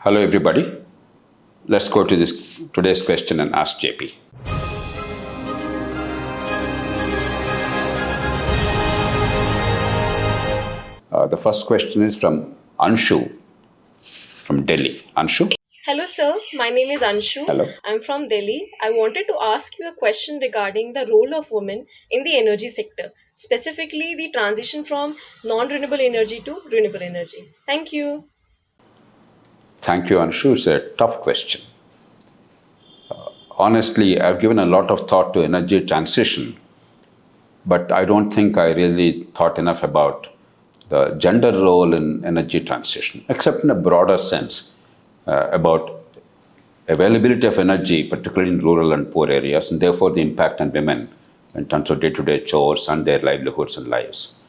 Hello, everybody. Let's go to today's question and ask JP. The first question is from Anshu from Delhi. Anshu? Hello, sir. My name is Anshu. Hello. I'm from Delhi. I wanted to ask you a question regarding the role of women in the energy sector, specifically the transition from non renewable energy to renewable energy. Thank you. Thank you, Anshu. It's a tough question. Honestly, I've given a lot of thought to energy transition, but I don't think I really thought enough about the gender role in energy transition, except in a broader sense about availability of energy, particularly in rural and poor areas, and therefore the impact on women in terms of day-to-day chores and their livelihoods and lives.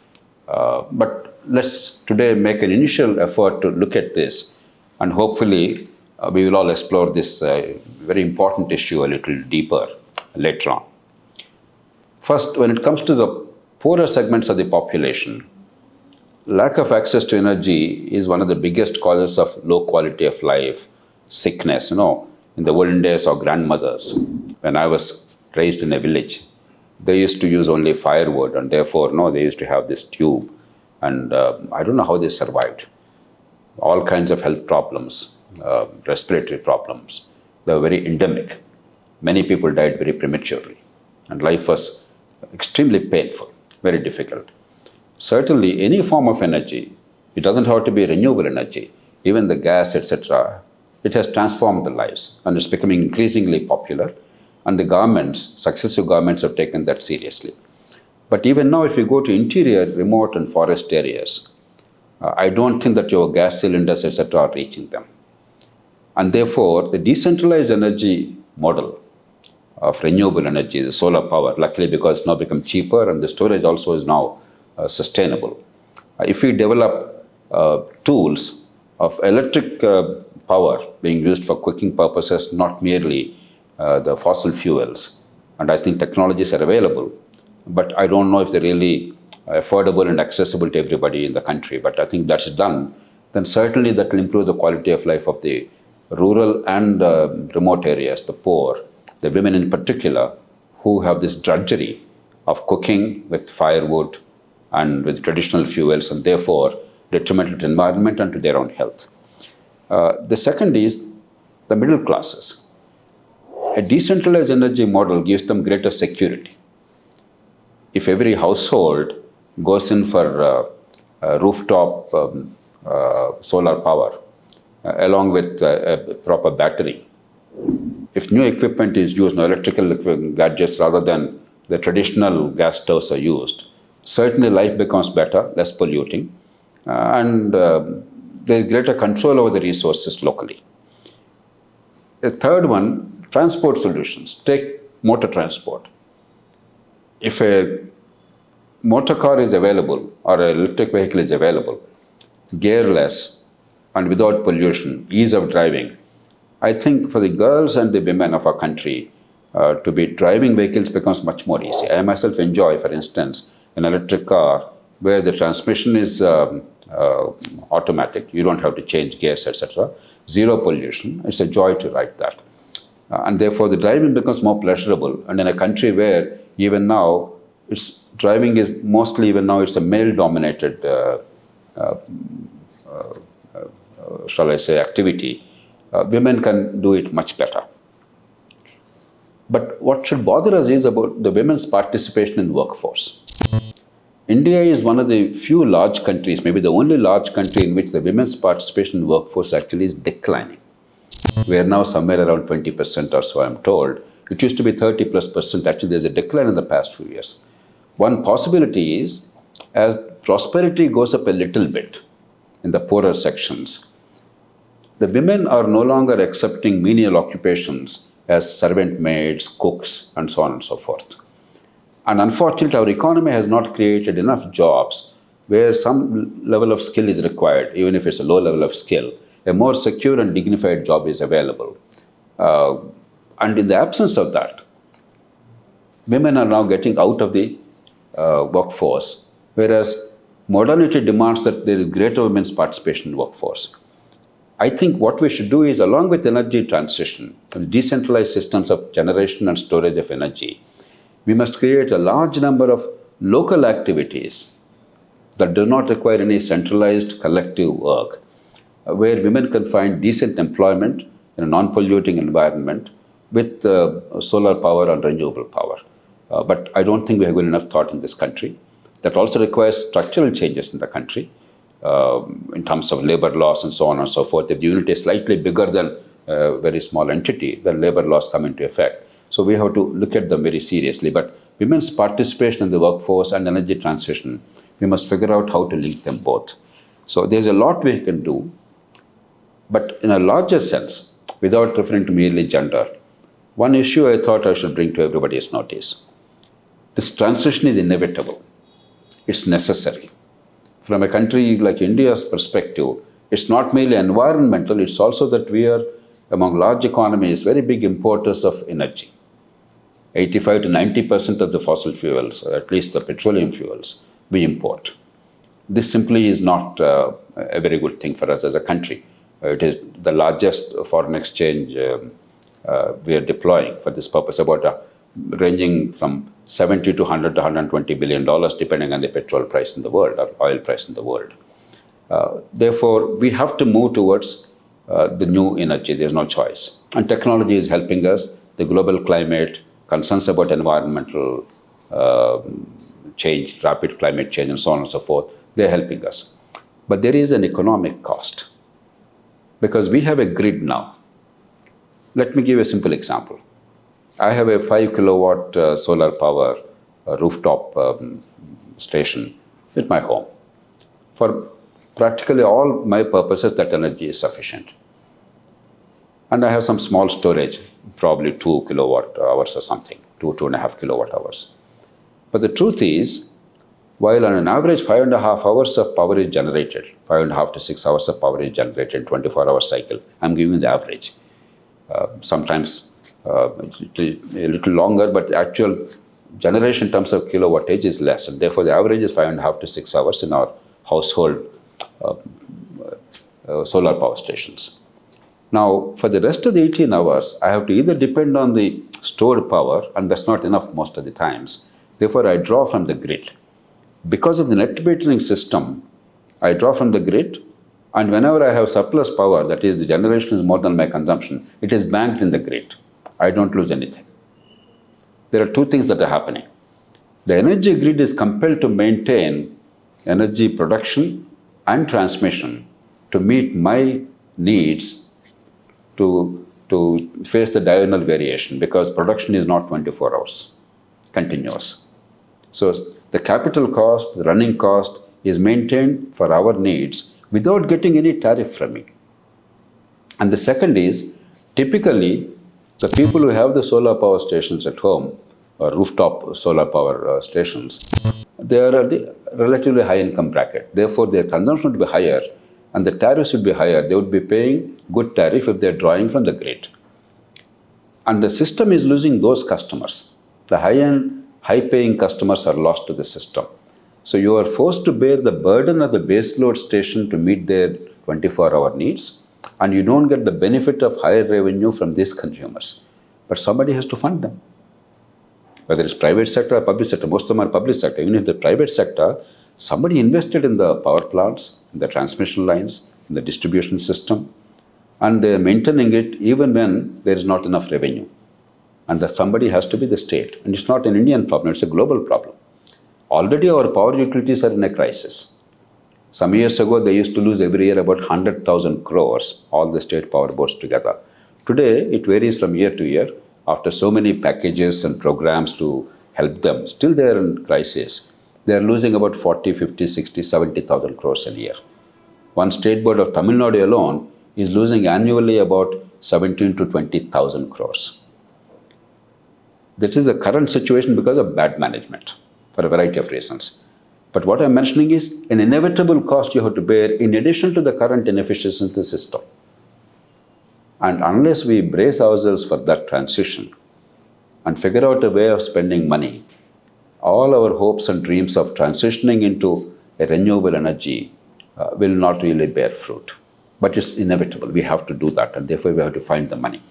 But let's today make an initial effort to look at this, and hopefully we will all explore this very important issue a little deeper later on. First, when it comes to the poorer segments of the population, lack of access to energy is one of the biggest causes of low quality of life, sickness. In the olden days, our grandmothers, when I was raised in a village, they used to use only firewood, and therefore, they used to have this tube. And I don't know how they survived. All kinds of health problems, respiratory problems, they were very endemic. Many people died very prematurely, and life was extremely painful, very difficult. Certainly, any form of energy, it doesn't have to be renewable energy, even the gas, etc., it has transformed the lives, and it's becoming increasingly popular, and the governments, successive governments, have taken that seriously. But even now, if you go to interior, remote and forest areas, I don't think that your gas cylinders, etc., are reaching them. And therefore, the decentralized energy model of renewable energy, the solar power, luckily because it's now become cheaper and the storage also is now sustainable. If we develop tools of electric power being used for cooking purposes, not merely the fossil fuels, and I think technologies are available, but I don't know if they're really affordable and accessible to everybody in the country. But I think that's done, then certainly that will improve the quality of life of the rural and remote areas, the poor, the women in particular, who have this drudgery of cooking with firewood and with traditional fuels, and therefore detrimental to environment and to their own health. The second is the middle classes. A decentralized energy model gives them greater security. If every household goes in for rooftop solar power, along with a proper battery, if new equipment is used, electrical gadgets rather than the traditional gas stoves are used, certainly life becomes better, less polluting, and there is greater control over the resources locally. The third one, transport solutions. Take motor transport. If a motor car is available or an electric vehicle is available, gearless and without pollution, ease of driving, I think for the girls and the women of our country, to be driving vehicles becomes much more easy. I myself enjoy, for instance, an electric car where the transmission is automatic. You don't have to change gears, etc. Zero pollution. It's a joy to ride that. And therefore, the driving becomes more pleasurable. And in a country where even now, driving is mostly, even now, it's a male-dominated, shall I say, activity. Women can do it much better. But what should bother us is about the women's participation in workforce. India is one of the few large countries, maybe the only large country in which the women's participation in workforce actually is declining. We are now somewhere around 20% or so, I'm told. It used to be 30+%. Actually, there's a decline in the past few years. One possibility is, as prosperity goes up a little bit in the poorer sections, the women are no longer accepting menial occupations as servant maids, cooks, and so on and so forth. And unfortunately, our economy has not created enough jobs where some level of skill is required, even if it's a low level of skill. A more secure and dignified job is available. And in the absence of that, women are now getting out of the workforce, whereas modernity demands that there is greater women's participation in workforce. I think what we should do is, along with energy transition and decentralized systems of generation and storage of energy, we must create a large number of local activities that do not require any centralized collective work, where women can find decent employment in a non-polluting environment with solar power and renewable power. But I don't think we have given enough thought in this country. That also requires structural changes in the country in terms of labor laws and so on and so forth. If the unit is slightly bigger than a very small entity, the labor laws come into effect. So we have to look at them very seriously. But women's participation in the workforce and energy transition, we must figure out how to link them both. So there's a lot we can do, but in a larger sense, without referring to merely gender, one issue I thought I should bring to everybody's notice. This transition is inevitable. It's necessary. From a country like India's perspective, it's not merely environmental, it's also that we are, among large economies, very big importers of energy. 85 to 90% of the fossil fuels, or at least the petroleum fuels, we import. This simply is not a very good thing for us as a country. It is the largest foreign exchange we are deploying for this purpose, ranging from 70 to 100 to 120 billion dollars, depending on the petrol price in the world or oil price in the world. Therefore, we have to move towards the new energy. There's no choice. And technology is helping us. The global climate, concerns about environmental change, rapid climate change, and so on and so forth, they're helping us. But there is an economic cost, because we have a grid now. Let me give a simple example. I have a 5 kilowatt solar power rooftop station at my home. For practically all my purposes, that energy is sufficient. And I have some small storage, probably 2 kilowatt hours or something, 2.5 kilowatt hours. But the truth is, while on an average 5.5 hours of power is generated, 5.5 to 6 hours of power is generated in 24-hour cycle, I'm giving the average. Sometimes it's a little longer, but the actual generation in terms of kilowattage is less, and therefore the average is 5.5 to 6 hours in our household solar power stations. Now, for the rest of the 18 hours, I have to either depend on the stored power, and that's not enough most of the times. Therefore, I draw from the grid. Because of the net metering system, I draw from the grid, and whenever I have surplus power, that is, the generation is more than my consumption, it is banked in the grid. I don't lose anything. There are two things that are happening. The energy grid is compelled to maintain energy production and transmission to meet my needs to face the diurnal variation, because production is not 24 hours continuous. So the capital cost, the running cost is maintained for our needs without getting any tariff from me. And the second is, typically, the people who have the solar power stations at home, or rooftop solar power stations, they are at the relatively high income bracket. Therefore, their consumption would be higher and the tariffs would be higher. They would be paying good tariff if they're drawing from the grid. And the system is losing those customers. The high-end, high-paying customers are lost to the system. So you are forced to bear the burden of the baseload station to meet their 24-hour needs, and you don't get the benefit of higher revenue from these consumers. But somebody has to fund them. Whether it's private sector or public sector, most of them are public sector. Even if the private sector, somebody invested in the power plants, in the transmission lines, in the distribution system, and they're maintaining it even when there is not enough revenue. And that somebody has to be the state. And it's not an Indian problem, it's a global problem. Already our power utilities are in a crisis. Some years ago, they used to lose every year about 100,000 crores, all the state power boards together. Today, it varies from year to year. After so many packages and programs to help them, still they are in crisis. They are losing about 40, 50, 60, 70,000 crores a year. One state board of Tamil Nadu alone is losing annually about 17 to 20,000 crores. This is the current situation because of bad management, for a variety of reasons. But what I'm mentioning is an inevitable cost you have to bear in addition to the current inefficiency in the system. And unless we brace ourselves for that transition and figure out a way of spending money, all our hopes and dreams of transitioning into a renewable energy will not really bear fruit. But it's inevitable. We have to do that, and therefore we have to find the money.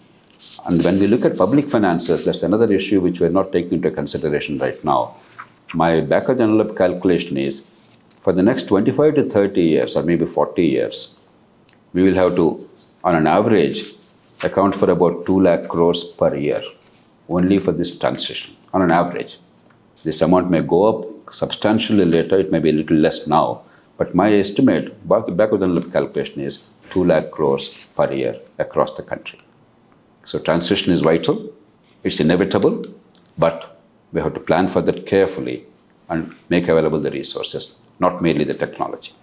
And when we look at public finances, that's another issue which we're not taking into consideration right now. My back of the envelope calculation is for the next 25 to 30 years, or maybe 40 years, we will have to, on an average, account for about 2 lakh crores per year, only for this transition, on an average. This amount may go up substantially later, it may be a little less now, but my estimate, back of the envelope calculation is 2 lakh crores per year across the country. So transition is vital, it's inevitable, but we have to plan for that carefully and make available the resources, not merely the technology.